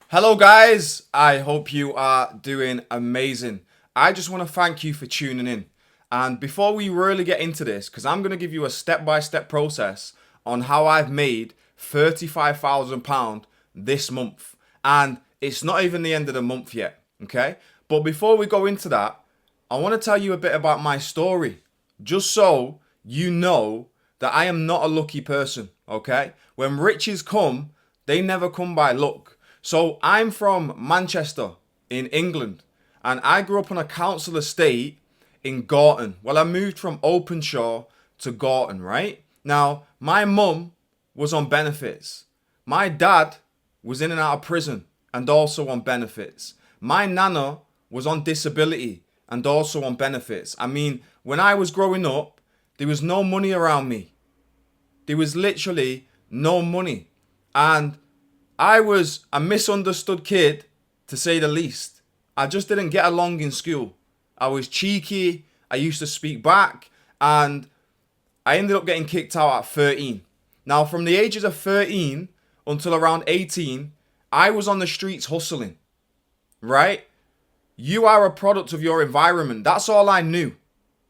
Hello, guys. I hope you are doing amazing. I just want to thank you for tuning in. And before we really get into this, because I'm going to give you a step by step process on how I've made £35,000 this month. And it's not even the end of the month yet. Okay. But before we go into that, I want to tell you a bit about my story, just so you know that I am not a lucky person. Okay. When riches come, they never come by luck. So I'm from Manchester in England, and I grew up on a council estate in Gorton. Well, I moved from Openshaw to Gorton, right? Now, my mum was on benefits. My dad was in and out of prison and also on benefits. My nana was on disability and also on benefits. I mean, when I was growing up, there was no money around me. There was literally no money. And I was a misunderstood kid, to say the least. I just didn't get along in school. I was cheeky, I used to speak back, and I ended up getting kicked out at 13. Now, from the ages of 13 until around 18, I was on the streets hustling, right? You are a product of your environment. That's all I knew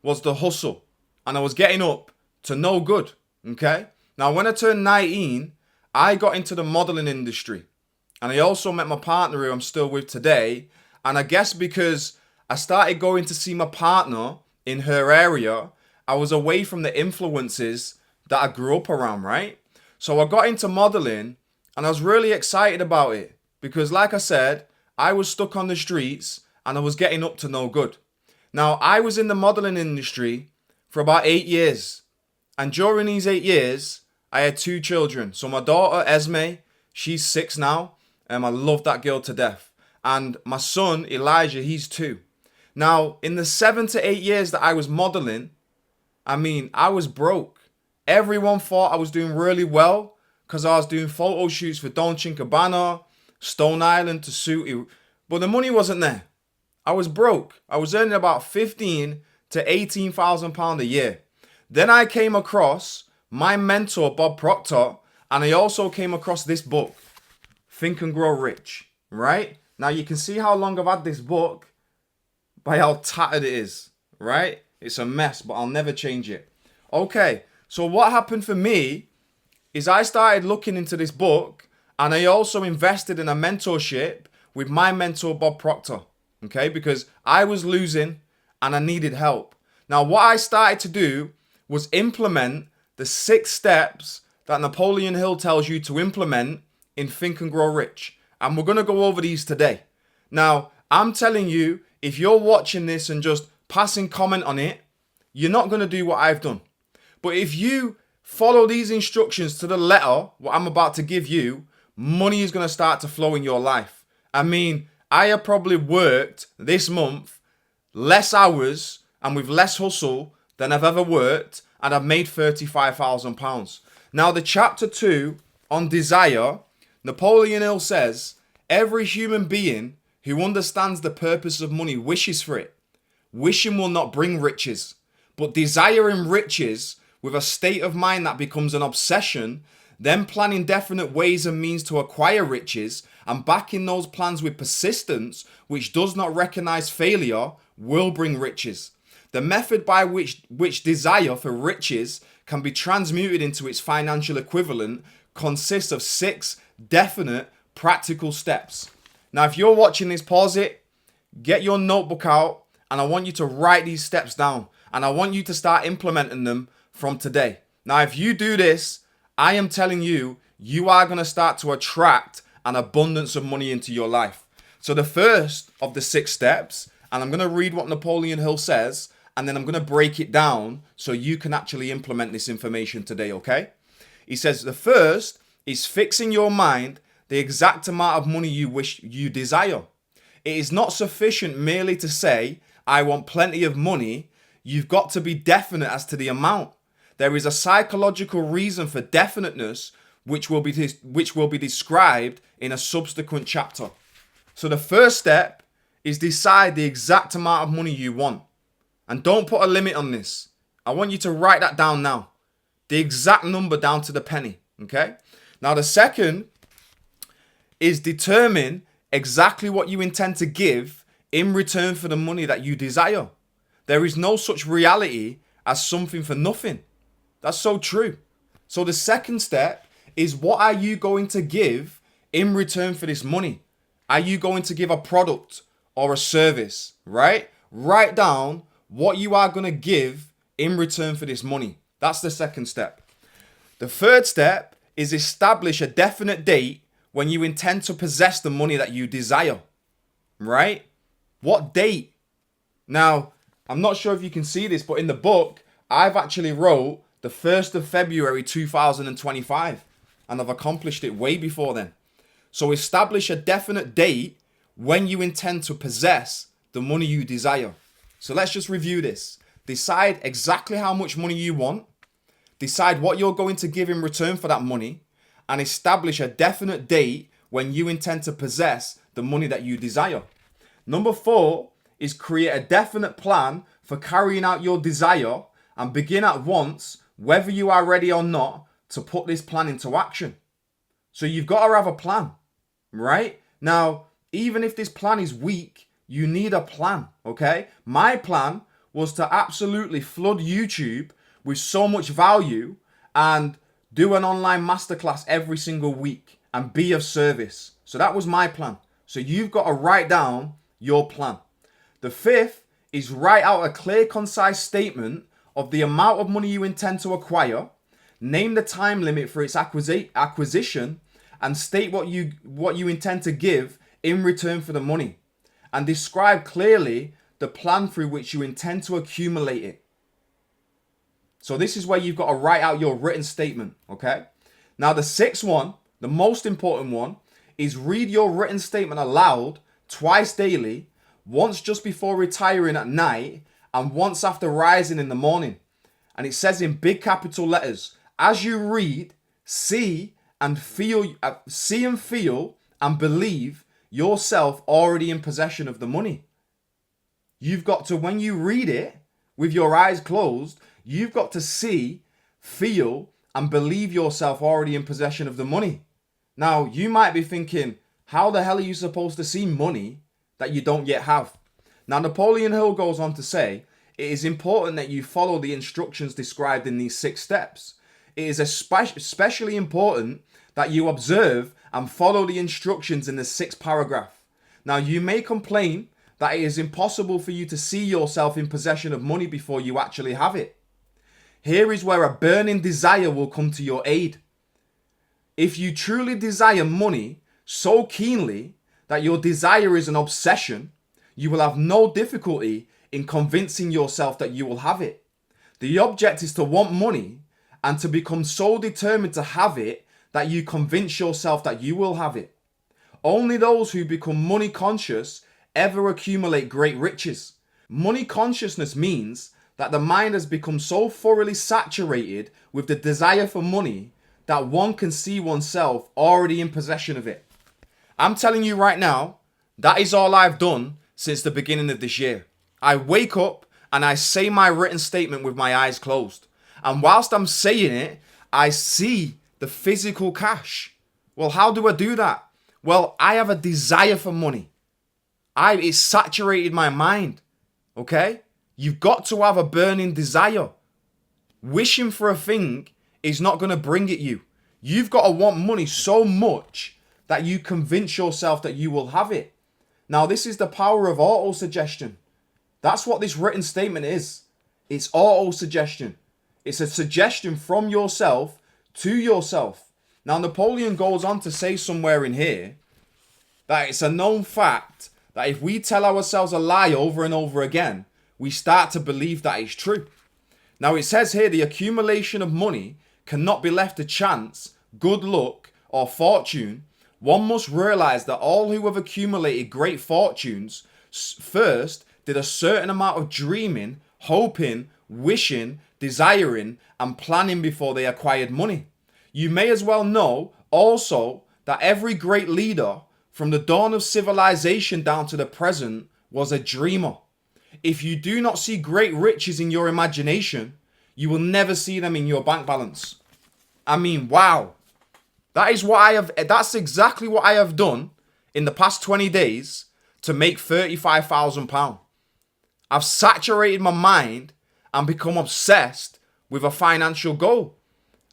was the hustle. And I was getting up to no good, okay? Now, when I turned 19, I got into the modeling industry, and I also met my partner who I'm still with today. And I guess because I started going to see my partner in her area, I was away from the influences that I grew up around, right? So I got into modeling, and I was really excited about it because, like I said, I was stuck on the streets and I was getting up to no good. Now, I was in the modeling industry for about 8 years, and during these 8 years, I had two children. So my daughter Esme, she's 6 now, and I love that girl to death. And my son Elijah, he's 2. Now, in the 7 to 8 years that I was modeling, I mean, I was broke. Everyone thought I was doing really well because I was doing photo shoots for Dolce & Gabbana, Stone Island to suit, but the money wasn't there. I was broke. I was earning about 15 to 18,000 pound a year. Then I came across my mentor, Bob Proctor, and I also came across this book, Think and Grow Rich, right? Now you can see how long I've had this book by how tattered it is, right? It's a mess, but I'll never change it. Okay, so what happened for me is I started looking into this book, and I also invested in a mentorship with my mentor, Bob Proctor, okay? Because I was losing and I needed help. Now, what I started to do was implement the 6 steps that Napoleon Hill tells you to implement in Think and Grow Rich. And we're going to go over these today. Now, I'm telling you, if you're watching this and just passing comment on it, you're not going to do what I've done. But if you follow these instructions to the letter, what I'm about to give you, money is going to start to flow in your life. I mean, I have probably worked this month less hours and with less hustle than I've ever worked, and I've made £35,000. Now, the chapter 2 on desire, Napoleon Hill says, every human being who understands the purpose of money wishes for it. Wishing will not bring riches, but desiring riches with a state of mind that becomes an obsession, then planning definite ways and means to acquire riches, and backing those plans with persistence, which does not recognize failure, will bring riches. The method by which desire for riches can be transmuted into its financial equivalent consists of 6 definite practical steps. Now, if you're watching this, pause it, get your notebook out, and I want you to write these steps down. And I want you to start implementing them from today. Now, if you do this, I am telling you, you are going to start to attract an abundance of money into your life. So the first of the 6 steps, and I'm going to read what Napoleon Hill says, and then I'm going to break it down so you can actually implement this information today, okay? He says the first is fixing your mind the exact amount of money you desire. It is not sufficient merely to say, I want plenty of money. You've got to be definite as to the amount. There is a psychological reason for definiteness, which will be described in a subsequent chapter. So the first step is decide the exact amount of money you want. And don't put a limit on this. I want you to write that down now. The exact number down to the penny. Okay? Now the second is determine exactly what you intend to give in return for the money that you desire. There is no such reality as something for nothing. That's so true. So the second step is, what are you going to give in return for this money? Are you going to give a product or a service, right? Write down what you are going to give in return for this money. That's the second step. The third step is establish a definite date when you intend to possess the money that you desire, right? What date? Now, I'm not sure if you can see this, but in the book, I've actually wrote the 1st of February 2025, and I've accomplished it way before then. So establish a definite date when you intend to possess the money you desire. So let's just review this. Decide exactly how much money you want. Decide what you're going to give in return for that money, and establish a definite date when you intend to possess the money that you desire. Number 4 is create a definite plan for carrying out your desire, and begin at once, whether you are ready or not, to put this plan into action. So you've got to have a plan, right? Now, even if this plan is weak, you need a plan, okay? My plan was to absolutely flood YouTube with so much value and do an online masterclass every single week and be of service. So that was my plan. So you've got to write down your plan. The 5th is write out a clear, concise statement of the amount of money you intend to acquire, name the time limit for its acquisition, and state what you intend to give in return for the money, and describe clearly the plan through which you intend to accumulate it. So this is where you've got to write out your written statement, okay? Now the 6th one, the most important one, is read your written statement aloud twice daily, once just before retiring at night and once after rising in the morning. And it says in big capital letters, as you read, see and feel and believe yourself already in possession of the money. You've got to, when you read it with your eyes closed, you've got to see, feel, and believe yourself already in possession of the money. Now, you might be thinking, how the hell are you supposed to see money that you don't yet have? Now, Napoleon Hill goes on to say, it is important that you follow the instructions described in these 6 steps. It is especially important that you observe and follow the instructions in the 6th paragraph. Now, you may complain that it is impossible for you to see yourself in possession of money before you actually have it. Here is where a burning desire will come to your aid. If you truly desire money so keenly that your desire is an obsession, you will have no difficulty in convincing yourself that you will have it. The object is to want money and to become so determined to have it that you convince yourself that you will have it. Only those who become money conscious ever accumulate great riches. Money consciousness means that the mind has become so thoroughly saturated with the desire for money that one can see oneself already in possession of it. I'm telling you right now, that is all I've done since the beginning of this year. I wake up and I say my written statement with my eyes closed. And whilst I'm saying it, I see the physical cash. Well, how do I do that? Well, I have a desire for money. It's saturated my mind. Okay? You've got to have a burning desire. Wishing for a thing is not going to bring it you. You've got to want money so much that you convince yourself that you will have it. Now, this is the power of auto-suggestion. That's what this written statement is. It's auto-suggestion. It's a suggestion from yourself to yourself. Now, Napoleon goes on to say somewhere in here that it's a known fact that if we tell ourselves a lie over and over again, we start to believe that it's true. Now, it says here the accumulation of money cannot be left to chance, good luck, or fortune. One must realize that all who have accumulated great fortunes first did a certain amount of dreaming, hoping, wishing, desiring, and planning before they acquired money. You may as well know also that every great leader from the dawn of civilization down to the present was a dreamer. If you do not see great riches in your imagination, you will never see them in your bank balance. I mean, wow. That's exactly what I have done in the past 20 days to make £35,000. I've saturated my mind and become obsessed with a financial goal.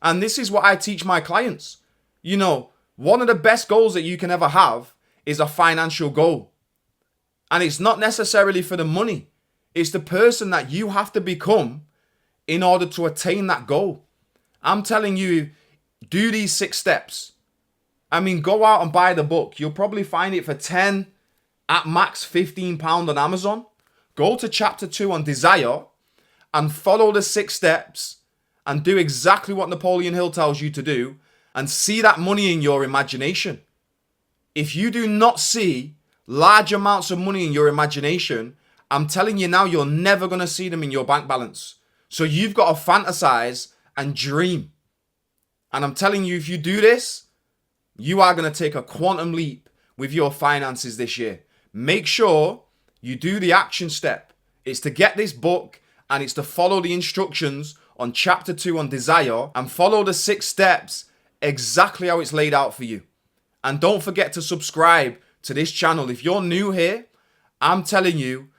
And this is what I teach my clients. You know, one of the best goals that you can ever have is a financial goal. And it's not necessarily for the money. It's the person that you have to become in order to attain that goal. I'm telling you, do these 6 steps. I mean, go out and buy the book. You'll probably find it for 10, at max £15 on Amazon. Go to chapter 2 on desire and follow the 6 steps and do exactly what Napoleon Hill tells you to do and see that money in your imagination. If you do not see large amounts of money in your imagination, I'm telling you now, you're never going to see them in your bank balance. So you've got to fantasize and dream. And I'm telling you, if you do this, you are going to take a quantum leap with your finances this year. Make sure you do the action step. It's to get this book and it's to follow the instructions on chapter 2 on desire and follow the 6 steps exactly how it's laid out for you. And don't forget to subscribe to this channel. If you're new here, I'm telling you,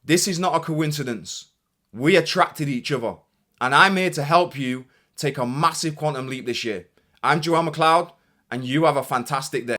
this is not a coincidence. We attracted each other. And I'm here to help you take a massive quantum leap this year. I'm Joel McLeod, and you have a fantastic day.